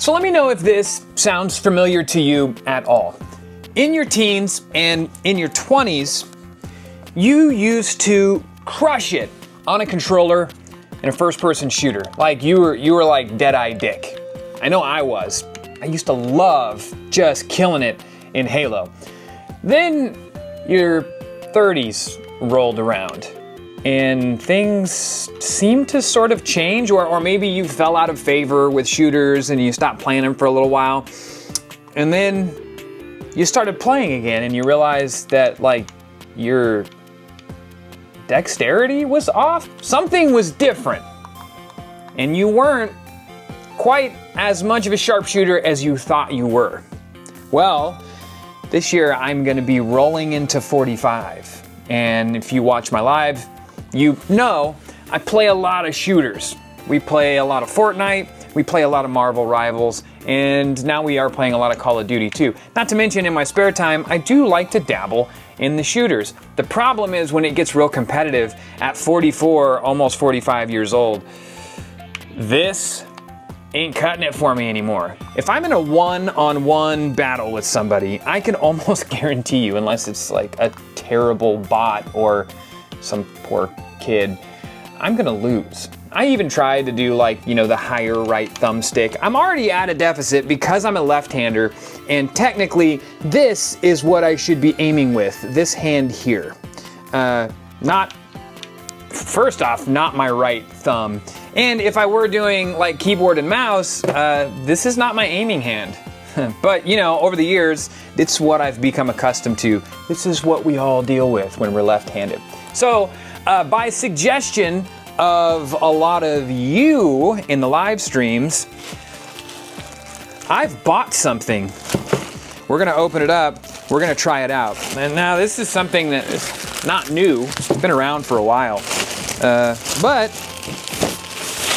So let me know if this sounds familiar to you at all. In your teens and in your 20s, you used to crush it on a controller in a first-person shooter. Like you were like Deadeye Dick. I know I was. I used to love just killing it in Halo. Then your 30s rolled around and things seemed to sort of change, or maybe you fell out of favor with shooters and you stopped playing them for a little while. And then you started playing again and you realized that like your dexterity was off. Something was different. And you weren't quite as much of a sharpshooter as you thought you were. Well, this year I'm gonna be rolling into 45. And if you watch my live, you know I play a lot of shooters. We play a lot of Fortnite, we play a lot of Marvel Rivals, and now we are playing a lot of Call of Duty too. Not to mention in my spare time, I do like to dabble in the shooters. The problem is when it gets real competitive at 44, almost 45 years old, this ain't cutting it for me anymore. If I'm in a one-on-one battle with somebody, I can almost guarantee you, unless it's like a terrible bot or some poor kid, I'm gonna lose. I even tried to do like, you know, the higher right thumbstick. I'm already at a deficit because I'm a left-hander, and technically this is what I should be aiming with, this hand here. First off, not my right thumb. And if I were doing like keyboard and mouse, this is not my aiming hand. But you know, over the years, it's what I've become accustomed to. This is what we all deal with when we're left-handed. So by suggestion of a lot of you in the live streams, I've bought something. We're gonna open it up, we're gonna try it out. And now this is something that is not new, it's been around for a while. But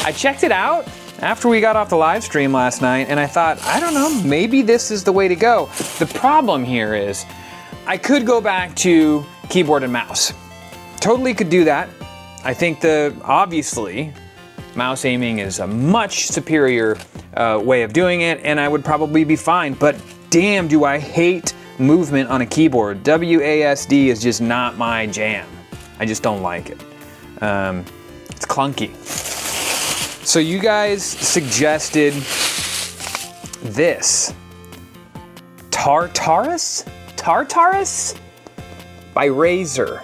I checked it out after we got off the live stream last night, and I thought, I don't know, maybe this is the way to go. The problem here is, I could go back to keyboard and mouse. Totally could do that. I think obviously, mouse aiming is a much superior way of doing it, and I would probably be fine, but damn do I hate movement on a keyboard. WASD is just not my jam. I just don't like it. It's clunky. So you guys suggested this. Tartarus? Tartarus? By Razer.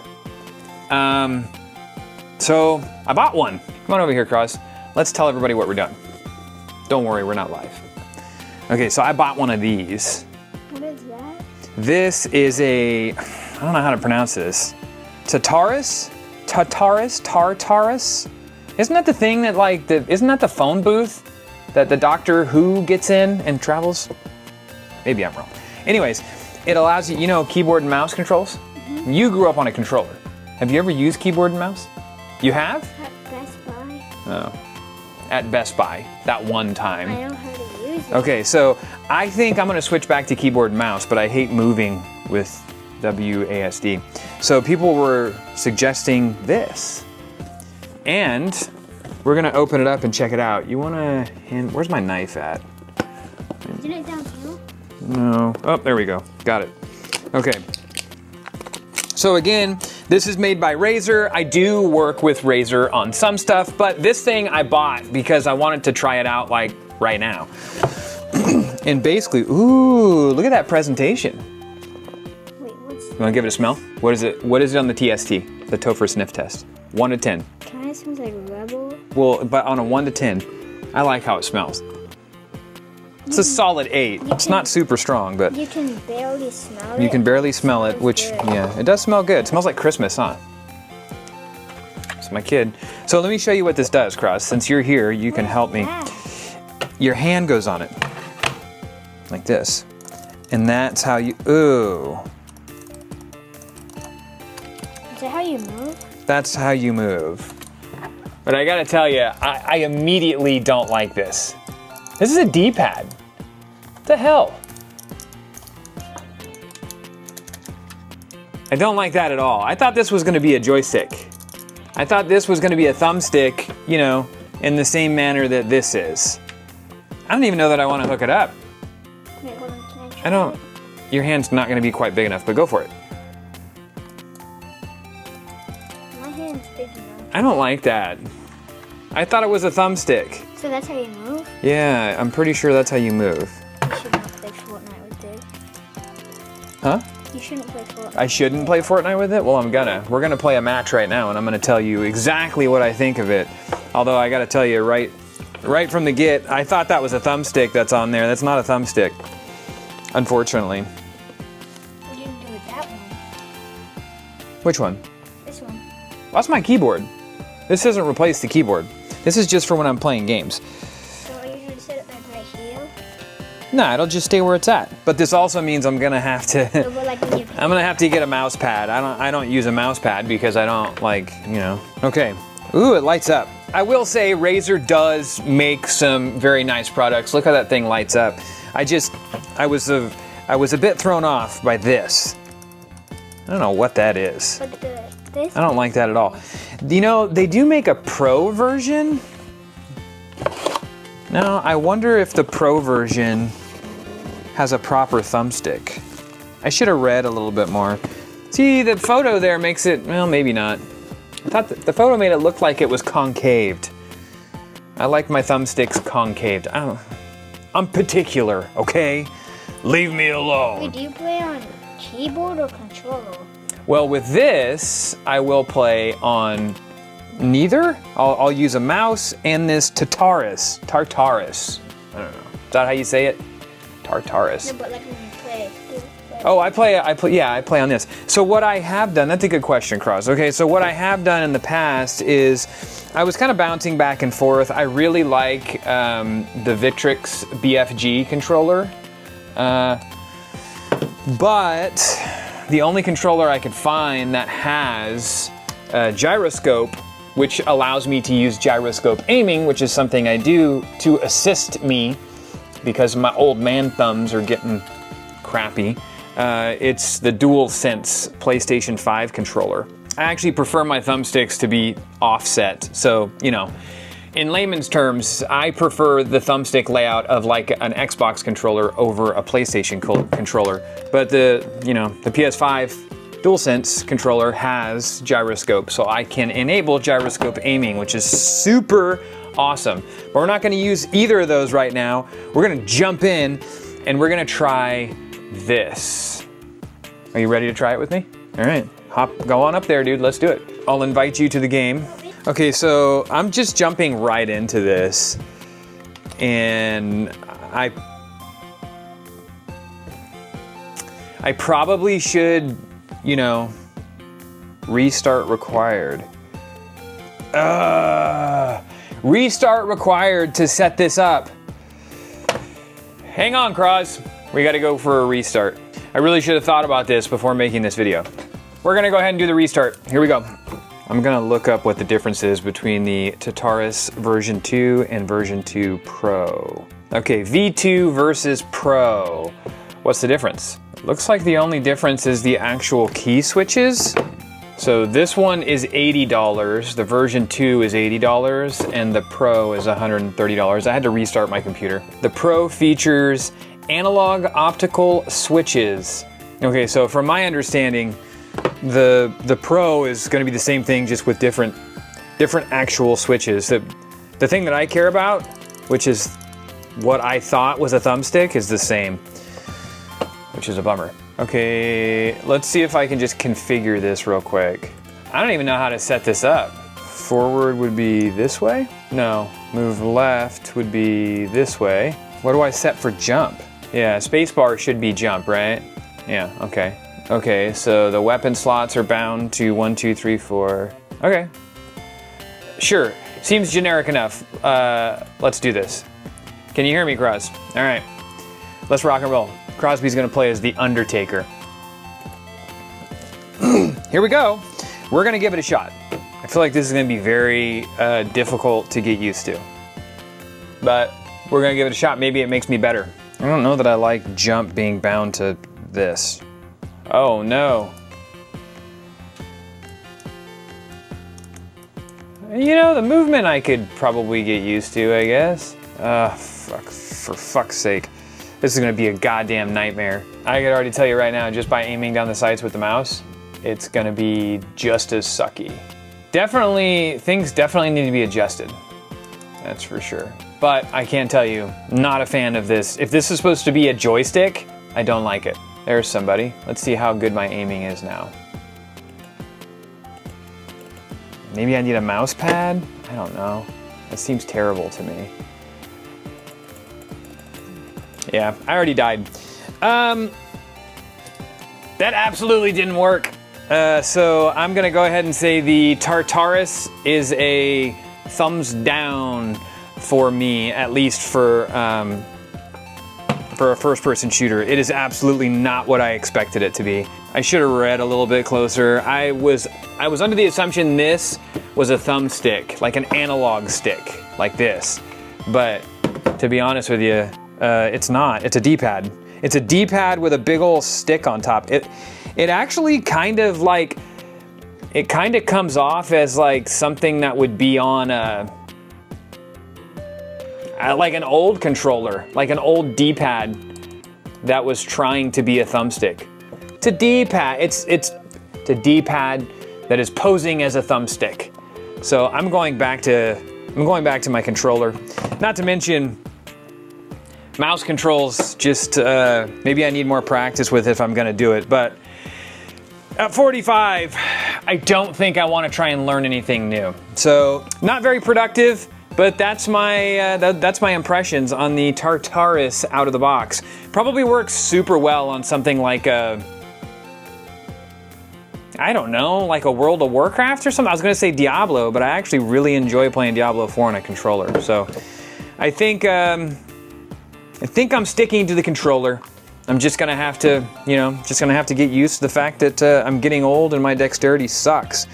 So I bought one. Come on over here, Cross. Let's tell everybody what we're doing. Don't worry, we're not live. Okay, so I bought one of these. What is that? This is I don't know how to pronounce this. Tartarus? Tartarus? Isn't that the thing that isn't that the phone booth that the Doctor Who gets in and travels? Maybe I'm wrong. Anyways, it allows you, you know, keyboard and mouse controls? Mm-hmm. You grew up on a controller. Have you ever used keyboard and mouse? You have? At Best Buy. Oh. At Best Buy, that one time. I know how to use it. Okay, so I think I'm gonna switch back to keyboard and mouse, but I hate moving with WASD. So people were suggesting this. And we're gonna open it up and check it out. You wanna where's my knife at? Isn't it down here? No, oh, there we go, got it. Okay, so again, this is made by Razer. I do work with Razer on some stuff, but this thing I bought because I wanted to try it out like right now. And basically, ooh, look at that presentation. Wait, what's... You wanna give it a smell? What is it on the TST, the Tofer sniff test? 1 to 10. Kind of smells like Rebel. Well, but on a 1 to 10, I like how it smells. It's a solid 8. It's not super strong, but you can barely smell it. you can barely smell it, which, yeah, it does smell good. It smells like Christmas, huh? It's my kid. So let me show you what this does, Cross. Since you're here, you can help me. Your hand goes on it, like this. And that's how you, ooh. Is that how you move? That's how you move. But I gotta tell you, I immediately don't like this. This is a D-pad. What the hell? I don't like that at all. I thought this was gonna be a joystick. I thought this was gonna be a thumbstick, you know, in the same manner that this is. I don't even know that I want to hook it up. Wait, hold on. Can I try I don't. it? Your hand's not going to be quite big enough, but go for it. My hand's big enough. I don't like that. I thought it was a thumbstick. So that's how you move? Yeah, I'm pretty sure that's how you move. You should not play Fortnite with it. Huh? You shouldn't play Fortnite. I shouldn't play Fortnite with it? Well, I'm gonna. We're gonna play a match right now, and I'm gonna tell you exactly what I think of it. Although I gotta tell you, right from the get, I thought that was a thumbstick that's on there. That's not a thumbstick, unfortunately. What do you do with that one? Which one? This one. That's my keyboard. This doesn't replace the keyboard. This is just for when I'm playing games. So are you going to set it like right here? Nah, it'll just stay where it's at. But this also means I'm gonna have to. So, but like when you I'm gonna have to get a mouse pad. I don't use a mouse pad because I don't like, you know. Okay. Ooh, it lights up. I will say Razer does make some very nice products. Look how that thing lights up. I was a bit thrown off by this. I don't know what that is. But this? I don't like that at all. You know, they do make a pro version. Now, I wonder if the pro version has a proper thumbstick. I should have read a little bit more. See, the photo there makes it, well, maybe not. I thought the photo made it look like it was concaved. I like my thumbsticks concaved. I'm particular, okay? Leave me alone. Wait, do you play on keyboard or controller? Well, with this, I will play on neither. I'll use a mouse and this Tartarus. Tartarus. I don't know. Is that how you say it? Tartarus. No, but like when you play. Oh, I play on this. So what I have done, that's a good question, Cross. Okay, so what I have done in the past is I was kind of bouncing back and forth. I really like the Victrix BFG controller. But the only controller I could find that has a gyroscope, which allows me to use gyroscope aiming, which is something I do to assist me because my old man thumbs are getting crappy. It's the DualSense PlayStation 5 controller. I actually prefer my thumbsticks to be offset. So, you know, in layman's terms, I prefer the thumbstick layout of like an Xbox controller over a PlayStation controller. But the PS5 DualSense controller has gyroscope, so I can enable gyroscope aiming, which is super awesome. But we're not gonna use either of those right now. We're gonna jump in and we're gonna try this. Are you ready to try it with me? All right, go on up there, dude, let's do it. I'll invite you to the game. Okay, so I'm just jumping right into this, and I probably should, you know, restart required. Restart required to set this up. Hang on, Cross. We gotta go for a restart. I really should have thought about this before making this video. We're gonna go ahead and do the restart. Here we go. I'm gonna look up what the difference is between the Tartarus version 2 and version 2 Pro. Okay, V2 versus Pro. What's the difference? Looks like the only difference is the actual key switches. So this one is $80, the version 2 is $80, and the Pro is $130. I had to restart my computer. The Pro features analog optical switches. Okay, so from my understanding, the Pro is going to be the same thing, just with different actual switches. The thing that I care about, which is what I thought was a thumbstick, is the same, which is a bummer. Okay, let's see if I can just configure this real quick. I don't even know how to set this up. Forward would be this way? No, move left would be this way. What do I set for jump? Yeah, spacebar should be jump, right? Yeah, okay. Okay, so the weapon slots are bound to 1, 2, 3, 4. Okay. Sure, seems generic enough. Let's do this. Can you hear me, Cross? All right, let's rock and roll. Crosby's gonna play as the Undertaker. Here we go. We're gonna give it a shot. I feel like this is gonna be very difficult to get used to. But we're gonna give it a shot. Maybe it makes me better. I don't know that I like jump being bound to this. Oh no. You know, the movement I could probably get used to, I guess. for fuck's sake. This is gonna be a goddamn nightmare. I can already tell you right now, just by aiming down the sights with the mouse, it's gonna be just as sucky. Things definitely need to be adjusted. That's for sure. But I can't tell you, not a fan of this. If this is supposed to be a joystick, I don't like it. There's somebody. Let's see how good my aiming is now. Maybe I need a mouse pad? I don't know. That seems terrible to me. Yeah, I already died. That absolutely didn't work. So I'm gonna go ahead and say the Tartarus is a thumbs down for me, at least for a first-person shooter. It is absolutely not what I expected it to be. I should have read a little bit closer. I was under the assumption this was a thumbstick, like an analog stick, like this. But to be honest with you, it's not. It's a D-pad. It's a D-pad with a big old stick on top. It actually kind of like, it kind of comes off as like something that would be on like an old controller, like an old D-pad that was trying to be a thumbstick. It's a D-pad. It's a D-pad that is posing as a thumbstick. So I'm going back to my controller. Not to mention, mouse controls, just maybe I need more practice with it if I'm gonna do it. But at 45, I don't think I want to try and learn anything new. So not very productive. But that's my impressions on the Tartarus out of the box. Probably works super well on something like I don't know, like a World of Warcraft or something. I was gonna say Diablo, but I actually really enjoy playing Diablo 4 on a controller. So I think I'm sticking to the controller. I'm just gonna have to, get used to the fact that I'm getting old and my dexterity sucks.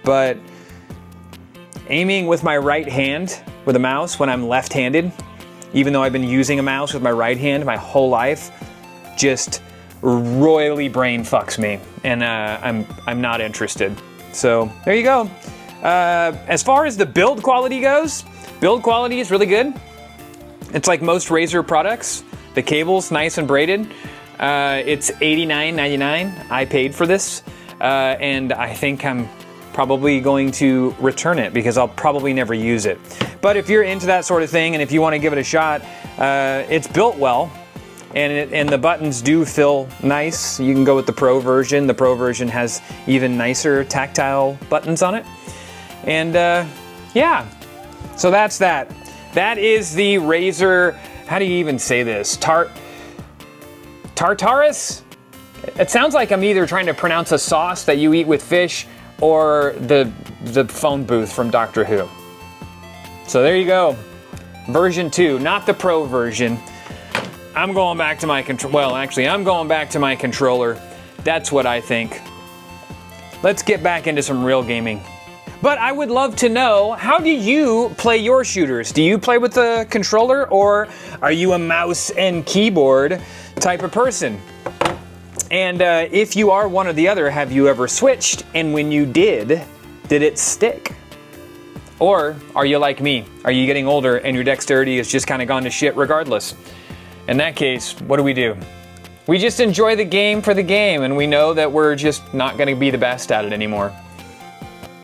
But aiming with my right hand with a mouse when I'm left-handed, even though I've been using a mouse with my right hand my whole life, just royally brain fucks me, and I'm not interested. So there you go. As far as the build quality goes, build quality is really good. It's like most Razer products. The cable's nice and braided. It's $89.99. I paid for this, and I think I'm probably going to return it because I'll probably never use it. But if you're into that sort of thing and if you want to give it a shot, it's built well, and the buttons do feel nice. You can go with the Pro version. The Pro version has even nicer tactile buttons on it. And yeah, so that's that. That is the Razer, how do you even say this? Tartarus? It sounds like I'm either trying to pronounce a sauce that you eat with fish or the phone booth from Doctor Who. So there you go. Version 2, not the Pro version. I'm going back to my I'm going back to my controller. That's what I think. Let's get back into some real gaming. But I would love to know, how do you play your shooters? Do you play with the controller, or are you a mouse and keyboard type of person? And if you are one or the other, have you ever switched? And when you did it stick? Or are you like me? Are you getting older and your dexterity has just kind of gone to shit regardless? In that case, what do? We just enjoy the game for the game, and we know that we're just not going to be the best at it anymore.